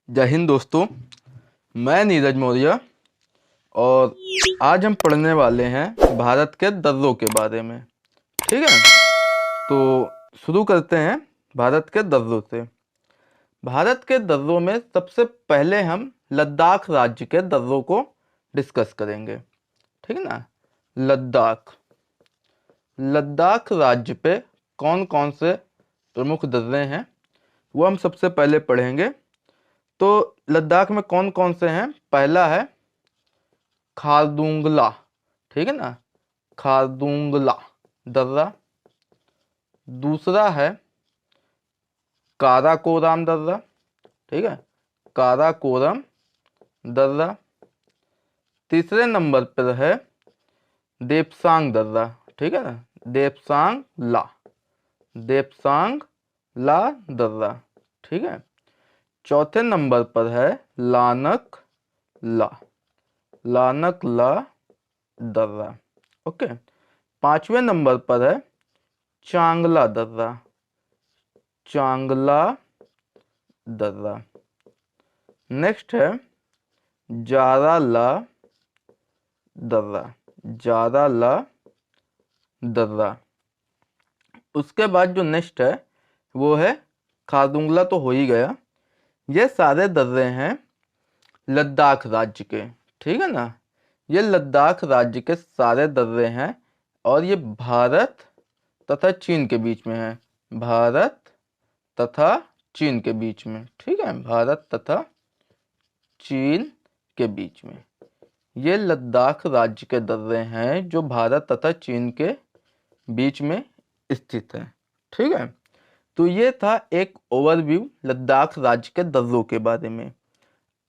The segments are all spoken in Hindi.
जय हिंद दोस्तों। मैं नीरज मौर्य और आज हम पढ़ने वाले हैं भारत के दर्रों के बारे में। ठीक है, तो शुरू करते हैं भारत के दर्रों से। भारत के दर्रों में सबसे पहले हम लद्दाख राज्य के दर्रों को डिस्कस करेंगे। ठीक है ना। लद्दाख लद्दाख राज्य पे कौन कौन से प्रमुख दर्रे हैं वो हम सबसे पहले पढ़ेंगे। तो लद्दाख में कौन कौन से हैं? पहला है खारदुंगला। ठीक है ना, खारदुंगला दर्रा। दूसरा है काराकोरम दर्रा। ठीक है, काराकोरम दर्रा। तीसरे नंबर पर है देपसांग दर्रा। ठीक है ना, देपसांग ला, देपसांग ला दर्रा। ठीक है। चौथे नंबर पर है लानक ला, लानक ला दर्रा। ओके। पांचवें नंबर पर है चांगला दर्रा, चांगला दर्रा। नेक्स्ट है जाराला दर्रा, जाराला दर्रा। उसके बाद जो नेक्स्ट है वो है खारदुंगला, तो हो ही गया। ये सारे दर्रे हैं लद्दाख राज्य के। ठीक है ना, ये लद्दाख राज्य के सारे दर्रे हैं और ये भारत तथा चीन के बीच में है, भारत तथा चीन के बीच में। ठीक है, भारत तथा चीन के बीच में ये लद्दाख राज्य के दर्रे हैं जो भारत तथा चीन के बीच में स्थित है। ठीक है, तो ये था एक ओवरव्यू लद्दाख राज्य के दर्रों के बारे में।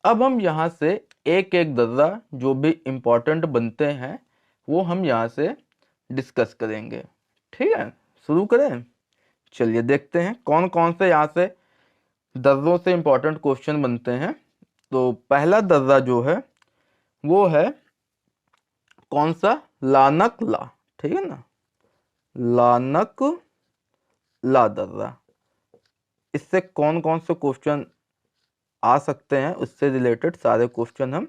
अब हम यहाँ से एक एक दर्रा जो भी इम्पोर्टेंट बनते हैं वो हम यहाँ से डिस्कस करेंगे। ठीक है, शुरू करें। चलिए देखते हैं कौन कौन से यहाँ से दर्रों से इम्पोर्टेंट क्वेश्चन बनते हैं। तो पहला दर्रा जो है वो है कौन सा? लानक ला। ठीक है ना, लानक ला दर्रा। इससे कौन कौन से क्वेश्चन आ सकते हैं उससे रिलेटेड सारे क्वेश्चन हम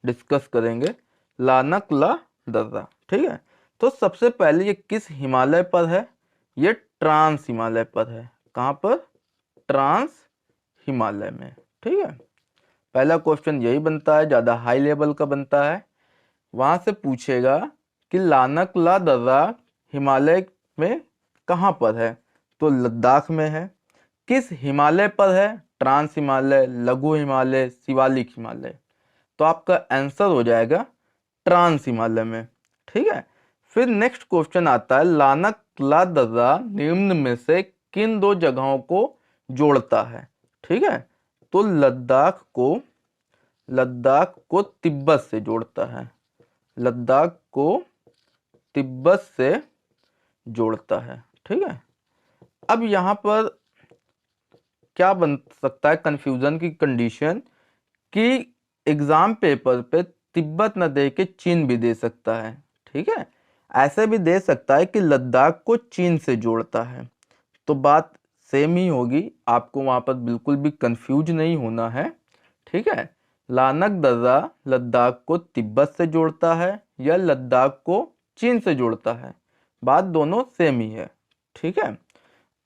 डिस्कस करेंगे। लानक ला दर्रा। ठीक है, तो सबसे पहले ये किस हिमालय पर है? ये ट्रांस हिमालय पर है। कहाँ पर? ट्रांस हिमालय में। ठीक है, पहला क्वेश्चन यही बनता है, ज़्यादा हाई लेवल का बनता है। वहाँ से पूछेगा कि लानक ला दर्रा हिमालय में कहाँ पर है? तो लद्दाख में है। किस हिमालय पर है? ट्रांस हिमालय, लघु हिमालय, शिवालिक हिमालय। तो आपका आंसर हो जाएगा ट्रांस हिमालय में। ठीक है, फिर नेक्स्ट क्वेश्चन आता है लानक ला दर्रा निम्न में से किन दो जगहों को जोड़ता है? ठीक है, तो लद्दाख को तिब्बत से जोड़ता है, लद्दाख को तिब्बत से जोड़ता है। ठीक है, अब यहाँ पर क्या बन सकता है कंफ्यूजन की कंडीशन कि एग्जाम पेपर पे तिब्बत न दे के चीन भी दे सकता है। ठीक है, ऐसे भी दे सकता है कि लद्दाख को चीन से जोड़ता है। तो बात सेम ही होगी, आपको वहां पर बिल्कुल भी कंफ्यूज नहीं होना है। ठीक है, लानक दर्रा लद्दाख को तिब्बत से जोड़ता है या लद्दाख को चीन से जोड़ता है, बात दोनों सेम ही है। ठीक है,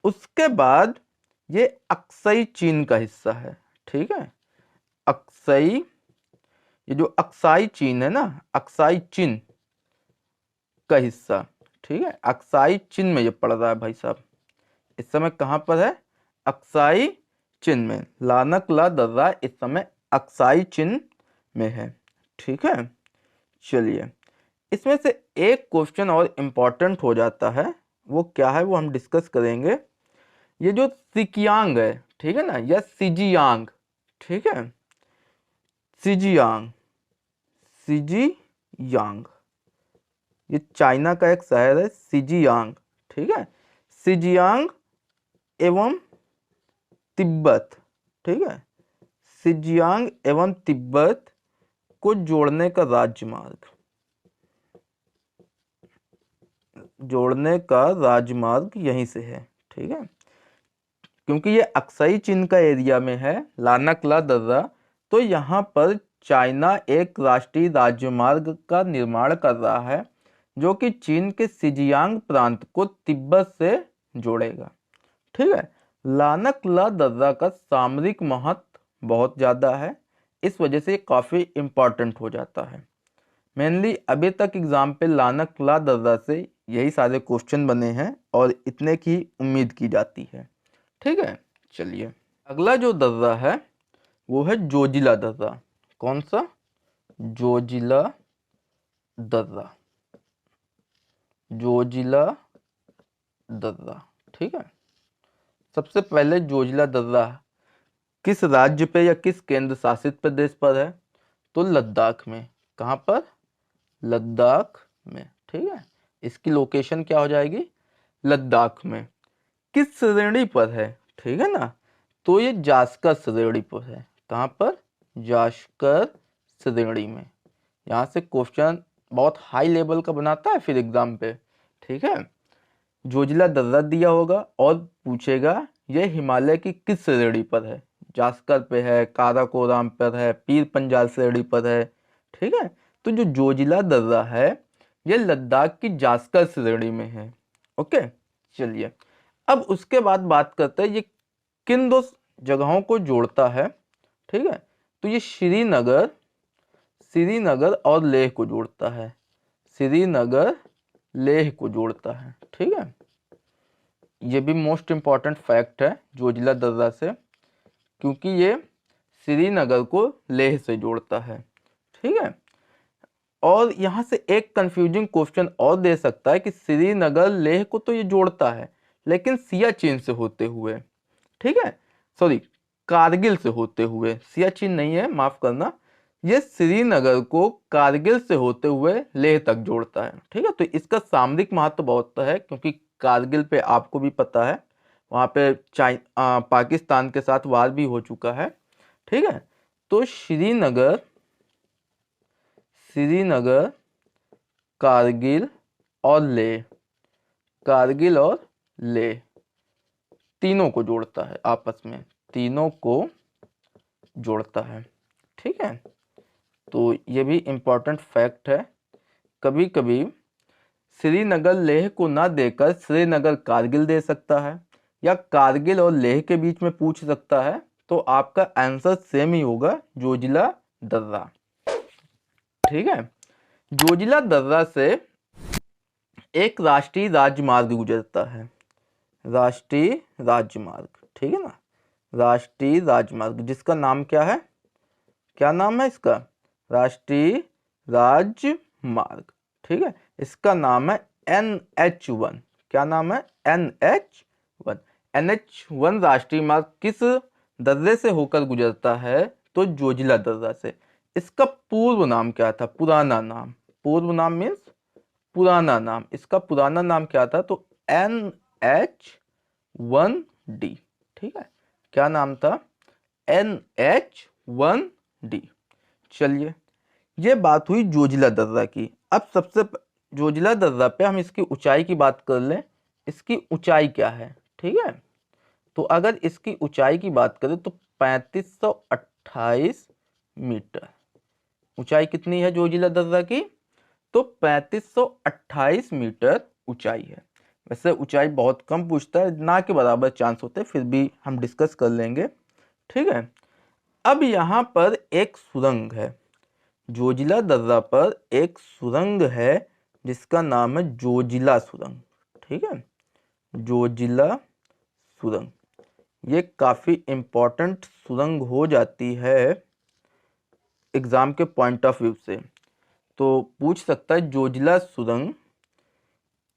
उसके बाद ये अक्साई चीन का हिस्सा है। ठीक है, अक्साई, ये जो अक्साई चीन है ना, अक्साई चीन का हिस्सा। ठीक है, अक्साई चीन में ये पड़ रहा है भाई साहब। इस समय कहाँ पर है? अक्साई चीन में। लानक ला दर्रा इस समय अक्साई चीन में है। ठीक है, चलिए इसमें से एक क्वेश्चन और इम्पोर्टेंट हो जाता है, वो क्या है वो हम डिस्कस करेंगे। ये जो सिकियांग है, ठीक है ना, या सिजियांग। ठीक है, सिजियांग, सिजियांग, ये चाइना का एक शहर है सिजियांग। ठीक है, सिजियांग एवं तिब्बत। ठीक है, सिजियांग एवं तिब्बत को जोड़ने का राजमार्ग, जोड़ने का राजमार्ग यहीं से है। ठीक है, क्योंकि ये अक्साई चीन का एरिया में है लानाकला दर्रा, तो यहाँ पर चाइना एक राष्ट्रीय राजमार्ग का निर्माण कर रहा है जो कि चीन के सिजियांग प्रांत को तिब्बत से जोड़ेगा। ठीक है, लानाकला दर्रा का सामरिक महत्व बहुत ज़्यादा है, इस वजह से ये काफ़ी इम्पोर्टेंट हो जाता है। मेनली अभी तक एग्जाम पे लानाकला दर्रा से यही सारे क्वेश्चन बने हैं और इतने की उम्मीद की जाती है। ठीक है, चलिए अगला जो दर्रा है वो है जोजिला दर्रा। कौन सा? जोजिला दर्रा, जोजिला दर्रा। ठीक है, सबसे पहले जोजिला दर्रा किस राज्य पे या किस केंद्र शासित प्रदेश पर है? तो लद्दाख में। कहाँ पर? लद्दाख में। ठीक है, इसकी लोकेशन क्या हो जाएगी? लद्दाख में। किस श्रेणी पर है? ठीक है ना, तो ये जास्कर श्रेणी पर है। कहाँ पर? जास्कर श्रेणी में। यहाँ से क्वेश्चन बहुत हाई लेवल का बनाता है फिर एग्जाम पे। ठीक है, जोजिला दर्रा दिया होगा और पूछेगा यह हिमालय की किस श्रेणी पर है? जास्कर पे है, काराकोरम पर है, पीर पंजाल श्रेणी पर है। ठीक है, तो जो जोजिला दर्रा है ये लद्दाख की जास्कर श्रेणी में है। ओके, चलिए अब उसके बाद बात करते हैं ये किन दो जगहों को जोड़ता है। ठीक है, तो ये श्रीनगर, श्रीनगर और लेह को जोड़ता है। श्रीनगर लेह को जोड़ता है। ठीक है, ये भी मोस्ट इम्पॉर्टेंट फैक्ट है जोजिला दर्रा से, क्योंकि ये श्रीनगर को लेह से जोड़ता है। ठीक है, और यहाँ से एक कंफ्यूजिंग क्वेश्चन और दे सकता है कि श्रीनगर लेह को तो ये जोड़ता है लेकिन सियाचिन से होते हुए। ठीक है, सॉरी, कारगिल से होते हुए, सियाचिन नहीं है, माफ करना, ये श्रीनगर को कारगिल से होते हुए लेह तक जोड़ता है। ठीक है, तो इसका सामरिक महत्व बहुत है क्योंकि कारगिल पे आपको भी पता है वहाँ पे पाकिस्तान के साथ वार भी हो चुका है। ठीक है, तो श्रीनगर, श्रीनगर, कारगिल और लेह, कारगिल और लेह तीनों को जोड़ता है आपस में, तीनों को जोड़ता है। ठीक है, तो ये भी इम्पोर्टेंट फैक्ट है। कभी कभी श्रीनगर लेह को ना देकर श्रीनगर कारगिल दे सकता है या कारगिल और लेह के बीच में पूछ सकता है, तो आपका आंसर सेम ही होगा, जोजिला दर्रा। ठीक है, जोजिला दर्रा से एक राष्ट्रीय राजमार्ग गुजरता है, राष्ट्रीय राजमार्ग। ठीक है ना, राष्ट्रीय राजमार्ग जिसका नाम क्या है? क्या नाम है इसका? राष्ट्रीय राजमार्ग। ठीक है, इसका नाम है NH1। क्या नाम है? NH1। NH1 राष्ट्रीय मार्ग किस दर्रे से होकर गुजरता है? तो जोजिला दर्रा से। इसका पूर्व नाम क्या था? पुराना नाम, पूर्व नाम मीन्स पुराना नाम। इसका पुराना नाम क्या था? तो NH1D। ठीक है, क्या नाम था? NH1D। चलिए, ये बात हुई जोजिला दर्रा की। अब सबसे जोजिला दर्रा पे हम इसकी ऊंचाई की बात कर लें। इसकी ऊंचाई क्या है? ठीक है, तो अगर इसकी ऊंचाई की बात करें तो 3528 मीटर ऊंचाई कितनी है जोजिला दर्रा की? तो 3528 मीटर ऊंचाई है। वैसे ऊंचाई बहुत कम पूछता है, ना के बराबर चांस होते हैं, फिर भी हम डिस्कस कर लेंगे। ठीक है, अब यहाँ पर एक सुरंग है, जोजिला दर्रा पर एक सुरंग है जिसका नाम है जोजिला सुरंग। ठीक है, जोजिला सुरंग, ये काफ़ी इम्पोर्टेंट सुरंग हो जाती है एग्जाम के पॉइंट ऑफ व्यू से। तो पूछ सकता है जोजिला सुरंग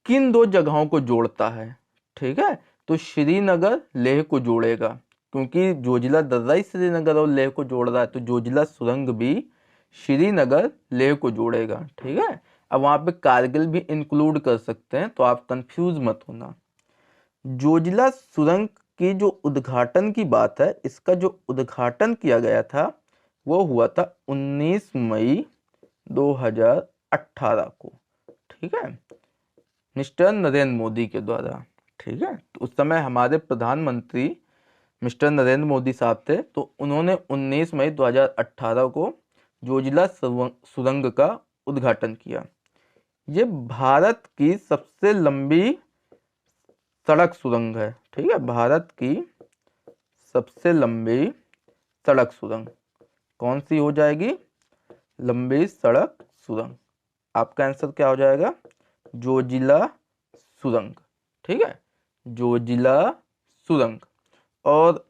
किन दो जगहों को जोड़ता है? ठीक है, तो श्रीनगर लेह को जोड़ेगा, क्योंकि जोजिला दर्रा ही श्रीनगर और लेह को जोड़ रहा है, तो जोजिला सुरंग भी श्रीनगर लेह को जोड़ेगा। ठीक है, अब वहाँ पे कारगिल भी इंक्लूड कर सकते हैं, तो आप कंफ्यूज मत होना। जोजिला सुरंग की जो उद्घाटन की बात है, इसका जो उद्घाटन किया गया था वो हुआ था 19 मई 2018 को। ठीक है, मिस्टर नरेंद्र मोदी के द्वारा। ठीक है, तो उस समय हमारे प्रधानमंत्री मिस्टर नरेंद्र मोदी साहब थे, तो उन्होंने 19 मई 2018 को जोजिला सुरंग का उद्घाटन किया। ये भारत की सबसे लंबी सड़क सुरंग है, ठीक है, भारत की सबसे लंबी सड़क सुरंग कौन सी हो जाएगी? लंबी सड़क सुरंग। आपका आंसर क्या हो जाएगा? जोजिला सुरंग, ठीक है, जोजिला सुरंग। और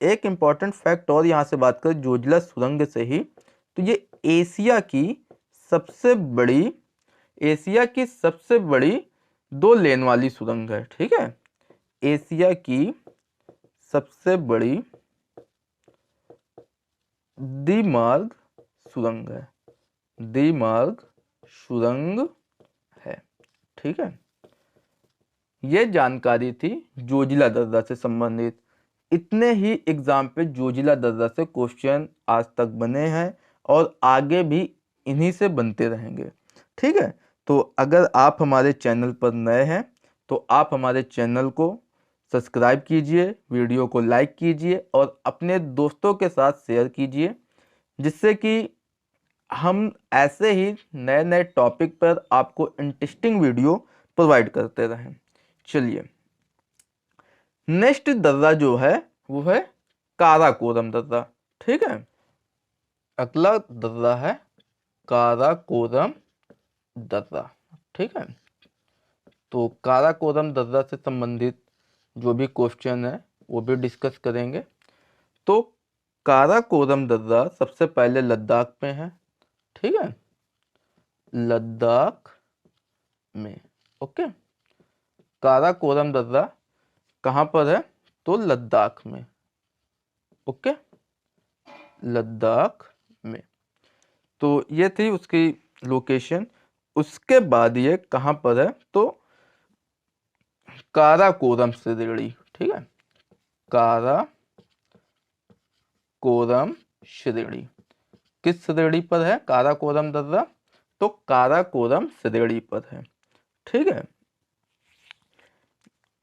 एक इंपॉर्टेंट फैक्ट और यहाँ से बात करें जोजिला सुरंग से ही, तो ये एशिया की सबसे बड़ी 2 लेन वाली सुरंग है, ठीक है, एशिया की सबसे बड़ी द्विमार्ग सुरंग है, द्विमार्ग सुरंग है, ठीक है। यह जानकारी थी जोजिला दर्रा से संबंधित। इतने ही एग्जाम पे जोजिला दर्रा से क्वेश्चन आज तक बने हैं और आगे भी इन्हीं से बनते रहेंगे, ठीक है। तो अगर आप हमारे चैनल पर नए हैं तो आप हमारे चैनल को सब्सक्राइब कीजिए, वीडियो को लाइक कीजिए और अपने दोस्तों के साथ शेयर कीजिए, जिससे कि हम ऐसे ही नए नए टॉपिक पर आपको इंटरेस्टिंग वीडियो प्रोवाइड करते रहें। चलिए, नेक्स्ट दर्रा जो है वो है काराकोरम दर्रा, ठीक है। अगला दर्रा है काराकोरम दर्रा, ठीक है। तो काराकोरम दर्रा से संबंधित जो भी क्वेश्चन है वो भी डिस्कस करेंगे। तो काराकोरम दर्रा सबसे पहले लद्दाख में है, ठीक है, लद्दाख में, ओके। काराकोरम दर्रा कहाँ पर है? तो लद्दाख में, ओके, लद्दाख में। तो ये थी उसकी लोकेशन। उसके बाद ये कहाँ पर है? तो काराकोरम श्रेणी, ठीक है, काराकोरम श्रेणी किस श्रेणी पर है? काराकोरम दर्रा तो काराकोरम श्रेणी पर है, ठीक है।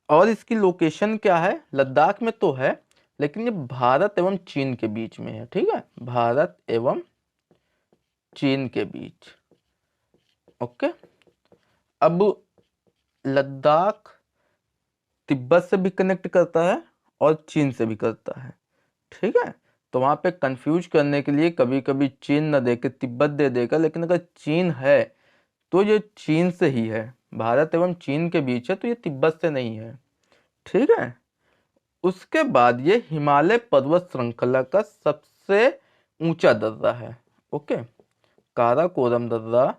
और इसकी लोकेशन क्या है? लद्दाख में तो है, लेकिन ये भारत एवं चीन के बीच में है, ठीक है, भारत एवं चीन के बीच, ओके। अब लद्दाख तिब्बत से भी कनेक्ट करता है और चीन से भी करता है, ठीक है। तो वहां पे कंफ्यूज करने के लिए कभी कभी चीन न देके तिब्बत दे देगा, लेकिन अगर चीन है तो ये चीन से ही है, भारत एवं चीन के बीच है, तो ये तिब्बत से नहीं है, ठीक है। उसके बाद ये हिमालय पर्वत श्रृंखला का सबसे ऊंचा दर्रा है, ओके। काराकोरम दर्रा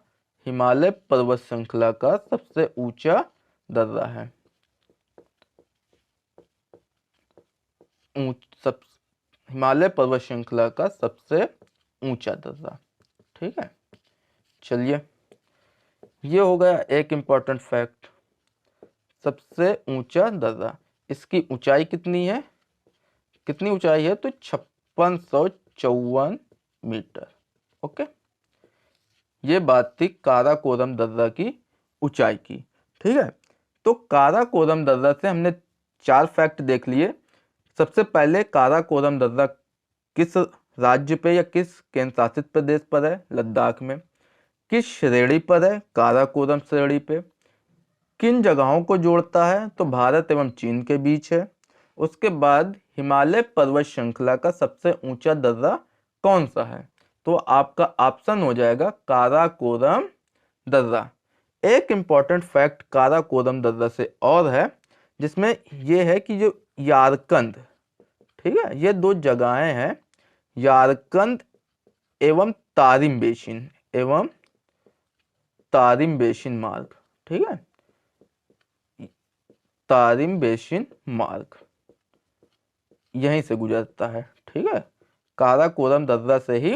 हिमालय पर्वत श्रृंखला का सबसे ऊंचा दर्रा है, हिमालय पर्वत श्रृंखला का सबसे ऊंचा दर्रा, ठीक है। चलिए, ये हो गया एक इंपॉर्टेंट फैक्ट, सबसे ऊंचा दर्रा। इसकी ऊंचाई कितनी है? कितनी ऊंचाई है? तो 5654 मीटर, ओके। ये बात थी काराकोरम दर्रा की ऊंचाई की, ठीक है। तो काराकोरम दर्रा से हमने 4 फैक्ट देख लिए। सबसे पहले काराकोरम दर्रा किस राज्य पे या किस केंद्र शासित प्रदेश पर है? लद्दाख में। किस श्रेणी पर है? काराकोरम श्रेणी पे। किन जगहों को जोड़ता है? तो भारत एवं चीन के बीच है। उसके बाद हिमालय पर्वत श्रृंखला का सबसे ऊंचा दर्रा कौन सा है? तो आपका ऑप्शन हो जाएगा काराकोरम दर्रा। एक इंपॉर्टेंट फैक्ट काराकोरम दर्रा से और है, जिसमें यह है कि जो यारकंद, ठीक है, ये 2 जगहें हैं, यारकंद एवं तारिम बेसिन मार्ग, ठीक है, तारिम बेसिन मार्ग यहीं से गुजरता है, ठीक है, काराकोरम दर्रा से ही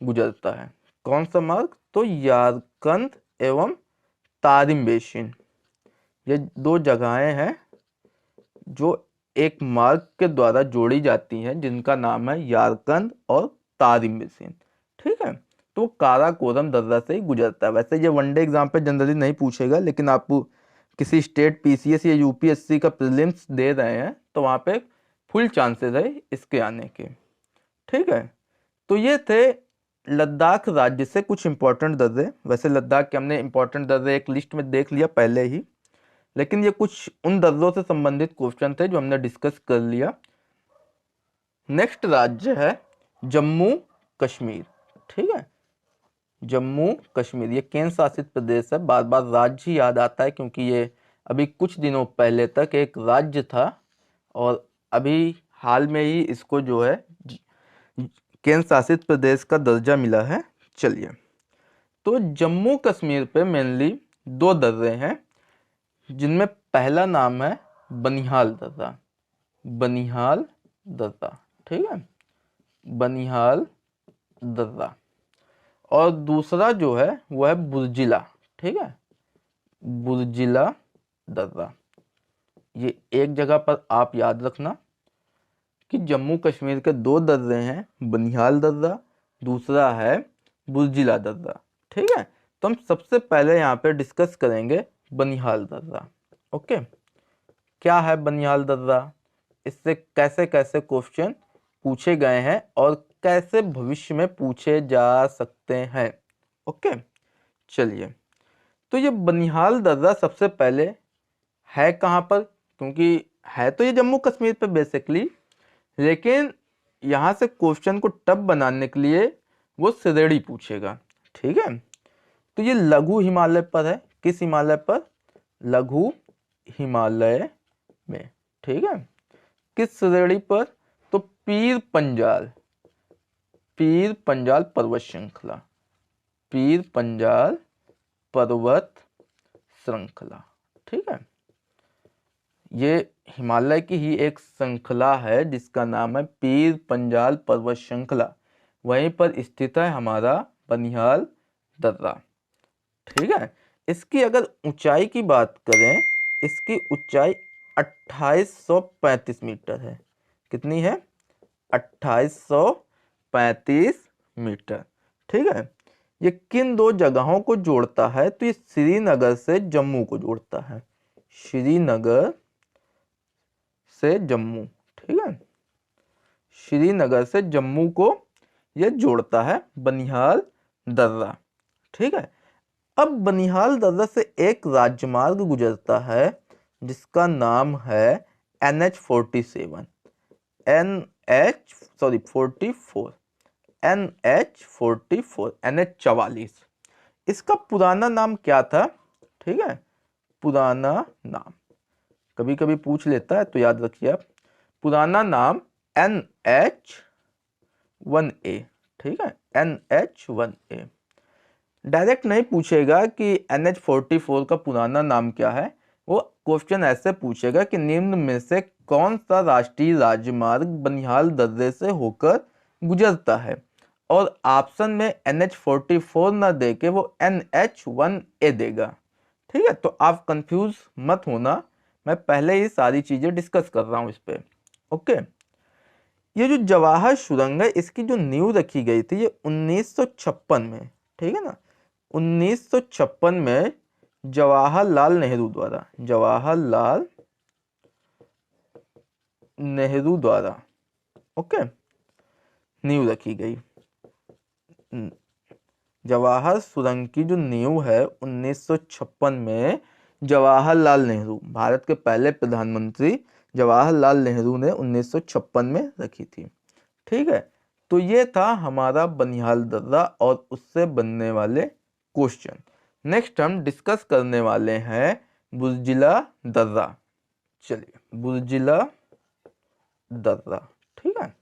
गुजरता है। कौन सा मार्ग? तो यारकंद एवं तारिम बेसिन, ये 2 जगहें हैं जो एक मार्ग के द्वारा जोड़ी जाती हैं, जिनका नाम है यारकंद और तारिम बेसिन, ठीक है। तो काराकोरम दर्रा से ही गुजरता है। वैसे ये वनडे एग्जाम पे जनरली नहीं पूछेगा, लेकिन आप किसी स्टेट पीसीएस या यूपीएससी का प्रीलिम्स दे रहे हैं तो वहाँ पे फुल चांसेस है इसके आने के। ठीक है, तो ये थे लद्दाख राज्य से कुछ इंपॉर्टेंट दर्रे। वैसे लद्दाख के हमने इंपॉर्टेंट दर्रे एक लिस्ट में देख लिया पहले ही, लेकिन ये कुछ उन दर्रों से संबंधित क्वेश्चन थे जो हमने डिस्कस कर लिया। नेक्स्ट राज्य है जम्मू कश्मीर। ठीक है, जम्मू कश्मीर ये केंद्र शासित प्रदेश है। बार बार राज्य ही याद आता है क्योंकि ये अभी कुछ दिनों पहले तक एक राज्य था और अभी हाल में ही इसको जो है केंद्र शासित प्रदेश का दर्जा मिला है। चलिए, तो जम्मू कश्मीर पे मेनली दो दर्रे हैं, जिनमें पहला नाम है बनिहाल दर्रा। बनिहाल दर्रा, ठीक है, बनिहाल दर्रा। और दूसरा जो है वो है बुर्जिला। ठीक है, बुर्जिला दर्रा। ये एक जगह पर आप याद रखना कि जम्मू कश्मीर के दो दर्रे हैं, बनिहाल दर्रा, दूसरा है बुर्जिला दर्रा। ठीक है, तो हम सबसे पहले यहाँ पे डिस्कस करेंगे बनिहाल दर्रा। ओके, क्या है बनिहाल दर्रा, इससे कैसे कैसे क्वेश्चन पूछे गए हैं और कैसे भविष्य में पूछे जा सकते हैं। ओके, चलिए, तो ये बनिहाल दर्रा सबसे पहले है कहाँ पर, क्योंकि है तो ये जम्मू कश्मीर पे बेसिकली, लेकिन यहाँ से क्वेश्चन को टफ बनाने के लिए वो श्रेणी पूछेगा। ठीक है, तो ये लघु हिमालय पर है। किस हिमालय पर? लघु हिमालय में। ठीक है, किस श्रेणी पर? तो पीर पंजाल, पीर पंजाल पर्वत श्रृंखला, पीर पंजाल पर्वत श्रृंखला। ठीक है, ये हिमालय की ही एक श्रृंखला है जिसका नाम है पीर पंजाल पर्वत श्रृंखला। वहीं पर स्थित है हमारा बनिहाल दर्रा। ठीक है, इसकी अगर ऊंचाई की बात करें, इसकी ऊंचाई 2835 मीटर है। कितनी है? 2835 मीटर। ठीक है, ये किन दो जगहों को जोड़ता है? तो ये श्रीनगर से जम्मू को जोड़ता है, श्रीनगर से जम्मू। ठीक है, श्रीनगर से जम्मू को ये जोड़ता है बनिहाल दर्रा। ठीक है, अब बनिहाल दर्रा से एक राजमार्ग गुजरता है जिसका नाम है NH47, NH44। इसका पुराना नाम क्या था? ठीक है, पुराना नाम कभी कभी पूछ लेता है तो याद रखिए आप, पुराना नाम NH1A। ठीक है, NH1A। डायरेक्ट नहीं पूछेगा कि NH44 का पुराना नाम क्या है, वो क्वेश्चन ऐसे पूछेगा कि निम्न में से कौन सा राष्ट्रीय राजमार्ग बनिहाल दर्रे से होकर गुजरता है, और ऑप्शन में NH44 ना देके वो NH1A देगा। ठीक है, तो आप कंफ्यूज मत होना, मैं पहले ही सारी चीजें डिस्कस कर रहा हूं इस पे। ओके, ये जो जवाहर सुरंग है इसकी जो नींव रखी गई थी ये 1956 में। ठीक है ना, 1956 में जवाहरलाल नेहरू द्वारा, जवाहरलाल नेहरू द्वारा ओके नींव रखी गई। जवाहर सुरंग की जो नींव है 1956 में जवाहरलाल नेहरू, भारत के पहले प्रधानमंत्री जवाहरलाल नेहरू ने 1956 में रखी थी। ठीक है, तो ये था हमारा बनिहाल दर्रा और उससे बनने वाले क्वेश्चन। नेक्स्ट हम डिस्कस करने वाले हैं बुर्जिला दर्रा। चलिए, बुर्जिला दर्रा। ठीक है,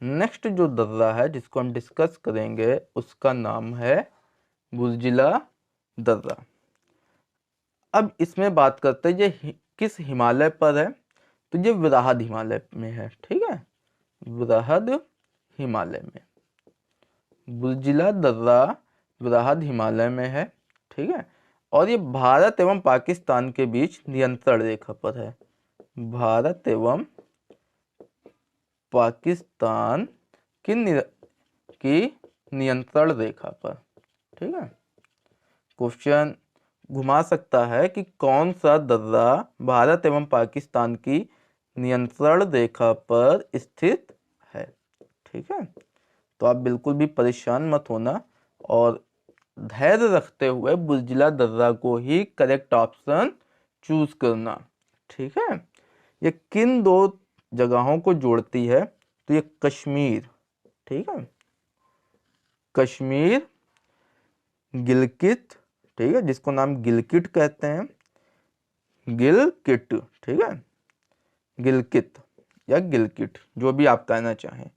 नेक्स्ट जो दर्रा है जिसको हम डिस्कस करेंगे उसका नाम है बुर्जिला दर्रा। अब इसमें बात करते हैं ये किस हिमालय पर है, तो ये वृहद हिमालय में है। ठीक है, वृहद हिमालय में, बुर्जिला दर्रा वृहद हिमालय में है। ठीक है, और ये भारत एवं पाकिस्तान के बीच नियंत्रण रेखा पर है, भारत एवं पाकिस्तान की नियंत्रण रेखा पर। ठीक है, क्वेश्चन घुमा सकता है कि कौन सा दर्रा भारत एवं पाकिस्तान की नियंत्रण रेखा पर स्थित है। ठीक है, तो आप बिल्कुल भी परेशान मत होना और धैर्य रखते हुए बुर्जिला दर्रा को ही करेक्ट ऑप्शन चूज करना। ठीक है, ये किन दो जगहों को जोड़ती है? तो ये कश्मीर, ठीक है, कश्मीर गिलगित, ठीक है, जिसको नाम गिलगिट कहते हैं, गिलगिट, ठीक है, गिलगित या गिलगिट जो भी आप कहना चाहें,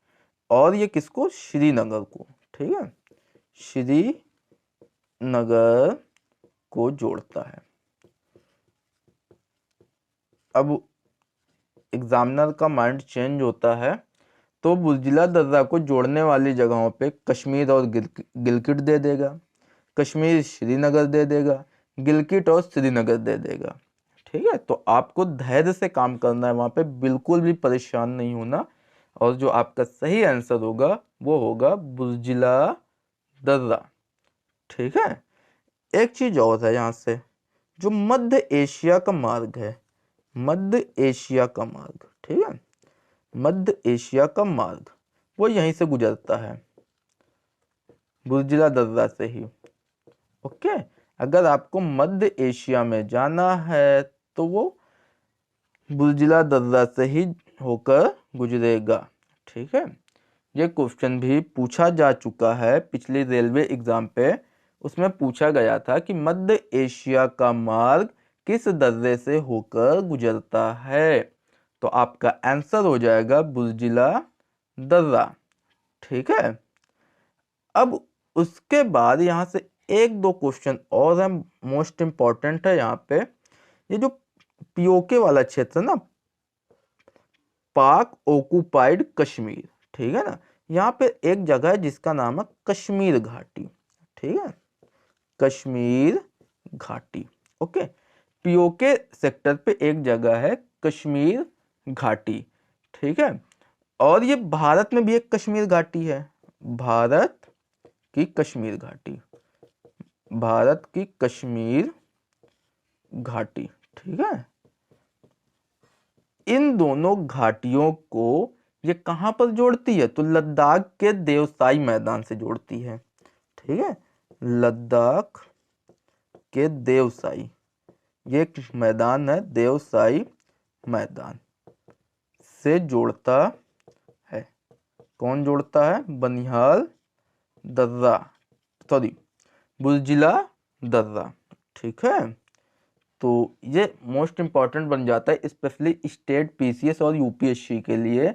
और ये किसको? श्रीनगर को, ठीक है, श्रीनगर को जोड़ता है। अब एग्जामिनर का माइंड चेंज होता है, तो बुर्जिला दर्रा को जोड़ने वाली जगहों पे कश्मीर और गिलगिट दे देगा, कश्मीर श्रीनगर दे देगा, गिलगिट और श्रीनगर दे देगा। ठीक है, तो आपको धैर्य से काम करना है वहां पे, बिल्कुल भी परेशान नहीं होना, और जो आपका सही आंसर होगा वो होगा बुर्जिला दर्रा। ठीक है, एक चीज और है यहाँ से, जो मध्य एशिया का मार्ग है, मध्य एशिया का मार्ग, ठीक है, मध्य एशिया का मार्ग वो यहीं से गुजरता है, बुर्जिला दर्रा से ही। ओके, अगर आपको मध्य एशिया में जाना है तो वो बुर्जिला दर्रा से ही होकर गुजरेगा। ठीक है, ये क्वेश्चन भी पूछा जा चुका है पिछली रेलवे एग्जाम पे, उसमें पूछा गया था कि मध्य एशिया का मार्ग किस दर्रे से होकर गुजरता है, तो आपका आंसर हो जाएगा बुर्जिला दर्रा। ठीक है, अब उसके बाद यहाँ से एक दो क्वेश्चन और है, मोस्ट इंपॉर्टेंट है यहाँ पे, ये जो पीओके वाला क्षेत्र ना, पाक ऑक्युपाइड कश्मीर, ठीक है ना, यहाँ पे एक जगह है जिसका नाम है कश्मीर घाटी। ठीक है, कश्मीर घाटी। ओके, पीओके सेक्टर पे एक जगह है कश्मीर घाटी। ठीक है, और ये भारत में भी एक कश्मीर घाटी है, भारत की कश्मीर घाटी, भारत की कश्मीर घाटी। ठीक है, इन दोनों घाटियों को ये कहां पर जोड़ती है? तो लद्दाख के देवसाई मैदान से जोड़ती है। ठीक है, लद्दाख के देवसाई, ये एक मैदान है, देवसाई मैदान से जोड़ता है। कौन जोड़ता है? बनिहाल दर्रा, सॉरी, बुर्जिला दर्रा। ठीक है, तो ये मोस्ट इंपॉर्टेंट बन जाता है स्पेशली स्टेट पीसीएस और यूपीएससी के लिए,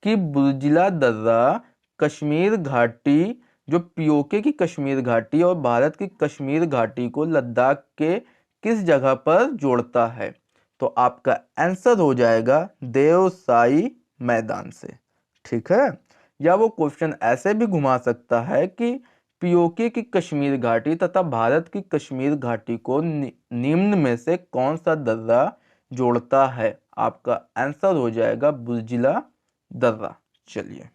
कि बुर्जिला दर्रा कश्मीर घाटी, जो पीओके की कश्मीर घाटी और भारत की कश्मीर घाटी को लद्दाख के किस जगह पर जोड़ता है, तो आपका आंसर हो जाएगा देवसाई मैदान से। ठीक है, या वो क्वेश्चन ऐसे भी घुमा सकता है कि पीओके की कश्मीर घाटी तथा भारत की कश्मीर घाटी को निम्न में से कौन सा दर्रा जोड़ता है, आपका आंसर हो जाएगा बुर्जिला दर्रा। चलिए